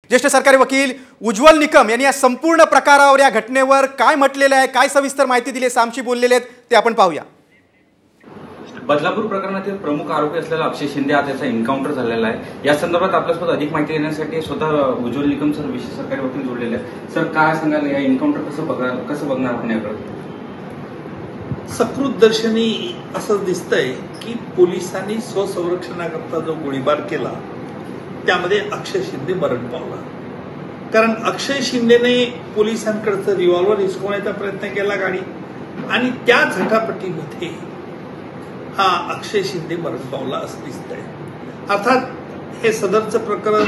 ज्येष्ठ सरकारी वकील उज्ज्वल निकम यांनी या संपूर्ण प्रकारावर या घटनेवर काय म्हटलेले आहे, काय सविस्तर माहिती दिली सामशी बोललेले आहेत ते आपण पाहूया। बदलापूर प्रकरणातील प्रमुख आरोपी असलेला अक्षय शिंदे आज त्याचा एन्काउंटर झालेला आहे। या संदर्भात आपल्यासोबत अधिक माहिती देण्यासाठी स्वतः उज्ज्वल निकम सर विशेष सरकारी वकील जोडलेले आहेत। सर काय सांगाल, या एन्काउंटर कसं बघणार आपण याकडे? सकृतदर्शनी असं दिसतंय की पोलिसांनी स्वसंरक्षणाकरता जो गोळीबार केला त्यामध्ये अक्षय शिंदे मरण पावला। कारण अक्षय शिंदेने पोलिसांकडचं रिव्हॉल्वर हिसकवण्याचा प्रयत्न केला गाडी, आणि त्या झटापटीमध्ये हा अक्षय शिंदे मरण पावला असं दिसतंय। अर्थात हे सदरचं प्रकरण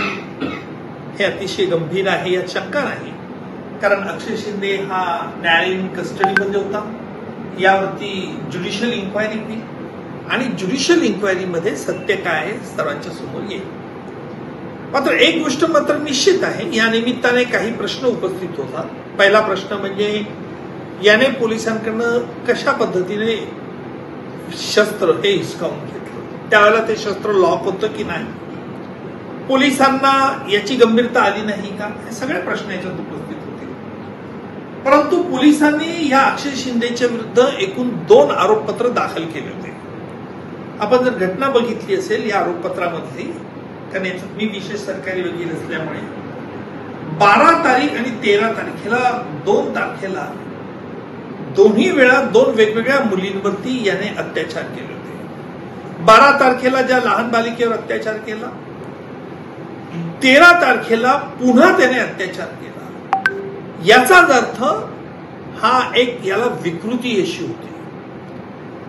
हे अतिशय गंभीर आहे यात शंका नाही, कारण अक्षय शिंदे हा न्यायालयीन कस्टडीमध्ये होता। यावरती ज्युडिशियल इन्क्वायरी होईल आणि ज्युडिशियल इन्क्वायरीमध्ये सत्य काय आहे सर्वांच्या समोर येईल। मात्र एक गोष्ट मात्र निश्चित आहे, या निमित्ताने काही प्रश्न उपस्थित होतात। पहिला प्रश्न म्हणजे याने पोलिसांकडनं कशा पद्धतीने शस्त्र हे हिसकावून घेतलं, त्यावेळेला ते शस्त्र लॉक होतं की नाही, पोलिसांना याची गंभीरता आली नाही का, हे सगळे प्रश्न याच्यात उपस्थित होते। परंतु पोलिसांनी या अक्षय शिंदेच्या विरुद्ध एकूण 2 आरोपपत्र दाखल केले होते। आपण जर घटना बघितली असेल या आरोपपत्रामधली, कारण याच्यात मी विशेष सरकारी वकील असल्यामुळे 12 तारीख आणि 13 तारखेला 2 तारखेला दोन्ही वेळा 2 वेगवेगळ्या मुलींवरती याने अत्याचार केले होते। 12 तारखेला ज्या लहान बालिकेवर अत्याचार केला, 13 तारखेला पुन्हा त्याने अत्याचार केला। याचाच अर्थ हा एक याला विकृती अशी होती।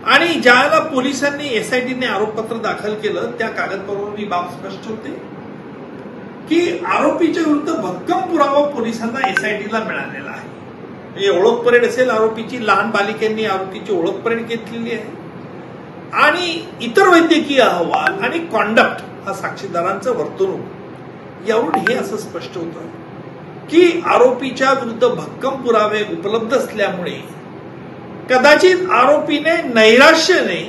आणि ज्याला पोलिसांनी एसआयटीने आरोपपत्र दाखल केलं त्या कागदपत्रावर ही बाब स्पष्ट होते की आरोपीच्या विरुद्ध भक्कम पुरावा पोलिसांना एसआयटीला मिळालेला आहे। म्हणजे ओळख परेड असेल आरोपीची, लहान बालिकांनी आरोपीची ओळख परेड घेतलेली आहे, आणि इतर वैद्यकीय अहवाल आणि कॉन्डक्ट हा साक्षीदारांचं वर्तणूक यावरून हे असं स्पष्ट होतं की आरोपीच्या विरुद्ध भक्कम पुरावे उपलब्ध असल्यामुळे कदाचित आरोपीने नैराश्याने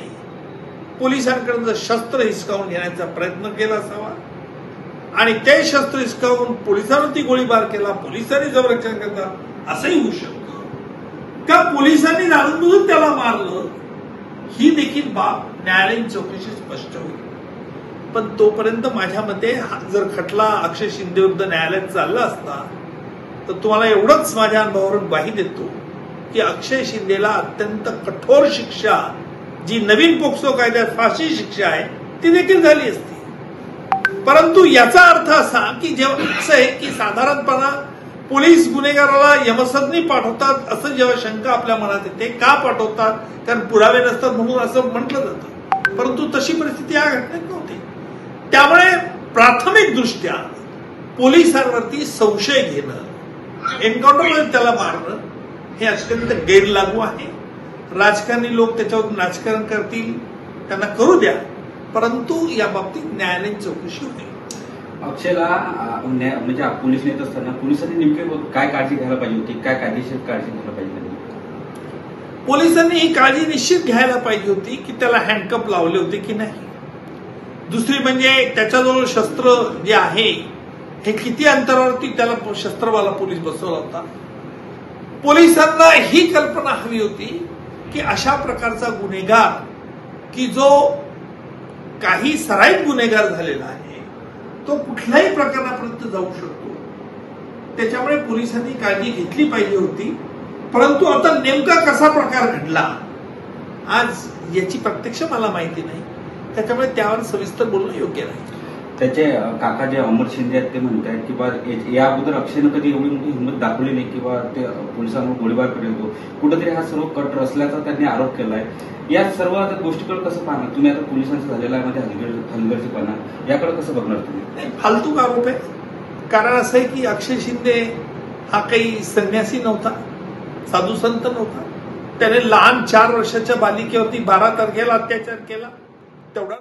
पोलिसांकडून शस्त्र हिसकावून घेण्याचा प्रयत्न केला असावा, आणि ते शस्त्र हिसकावून पोलिसांवरती गोळीबार केला, पोलिसांनी संरक्षण केलं असंही होऊ शकतं का पोलिसांनी जाणून बुजून त्याला मारलं, ही देखील बाब न्यायालयीन चौकशी स्पष्ट होईल। पण तोपर्यंत माझ्या मते जर खटला अक्षय शिंदे विरुद्ध न्यायालयात चालला असता तर तुम्हाला एवढंच माझ्या अनुभवावरून ग्वाही देतो की अक्षय शिंदेला अत्यंत कठोर शिक्षा, जी नवीन पोक्सो कायद्यात फाशी शिक्षा आहे, ती देखील झाली असती। परंतु याचा अर्थ असा की जेव्हा असं आहे की साधारणपणा पोलीस गुन्हेगाराला यमसदनी पाठवतात असं जेव्हा शंका आपल्या मनात येते, का पाठवतात, कारण पुरावे नसतात म्हणून असं म्हटलं जातं, परंतु तशी परिस्थिती या घटनेत नव्हती। त्यामुळे प्राथमिक दृष्ट्या पोलिसांवरती संशय घेणं, एन्काउंटरमध्ये त्याला मारणं हे अत्यंत गैरलागू आहे। राजकारणी लोक त्याच्यावर राजकारण करतील, त्यांना करू द्या, परंतु या बाबतीत न्यायालयीन चौकशी होते। अक्षयला म्हणजे पोलीस नेत असताना पोलिसांनी नेमके काय काळजी घ्यायला पाहिजे होती, काय कायदेशीर काळजी घ्यायला पाहिजे होती? पोलिसांनी ही काळजी निश्चित घ्यायला पाहिजे होती की त्याला हँडकप लावले होते की नाही। दुसरी म्हणजे त्याच्याजवळ शस्त्र जे आहे हे किती अंतरावरती त्याला शस्त्रवाला पोलीस बसवला होता। पोलिसांना ही कल्पना हवी होती की अशा प्रकारचा गुन्हेगार की जो काही सराईत गुन्हेगार झालेला आहे तो कुठल्याही प्रकरणापर्यंत जाऊ शकतो, त्याच्यामुळे पोलिसांनी काळजी घेतली पाहिजे होती। परंतु आता नेमका कसा प्रकार घडला आज याची प्रत्यक्ष मला माहिती नाही, त्याच्यामुळे त्यावर सविस्तर बोलणं योग्य नाही। त्याचे काका जे अमर शिंदे आहेत ते म्हणतात की बा या अगोदर अक्षयनं कधी एवढी मोठी हिंमत दाखवली नाही किंवा ते पोलिसांवर गोळीबार करत होतो, कुठेतरी हा सर्व कट रचल्याचा त्यांनी आरोप केलाय। या सर्व गोष्टीकडे कसं पाहणार तुम्ही? आता पोलिसांचा झालेला आहे मध्ये हलगर्जीपणा, याकडे कसं बघणार तुम्ही? फालतूक आरोप आहे, कारण असं आहे की अक्षय शिंदे हा काही संन्यासी नव्हता, साधू संत नव्हता। त्याने लहान 4 वर्षाच्या बालिकेवरती 12 तारखेला अत्याचार केला, तेवढा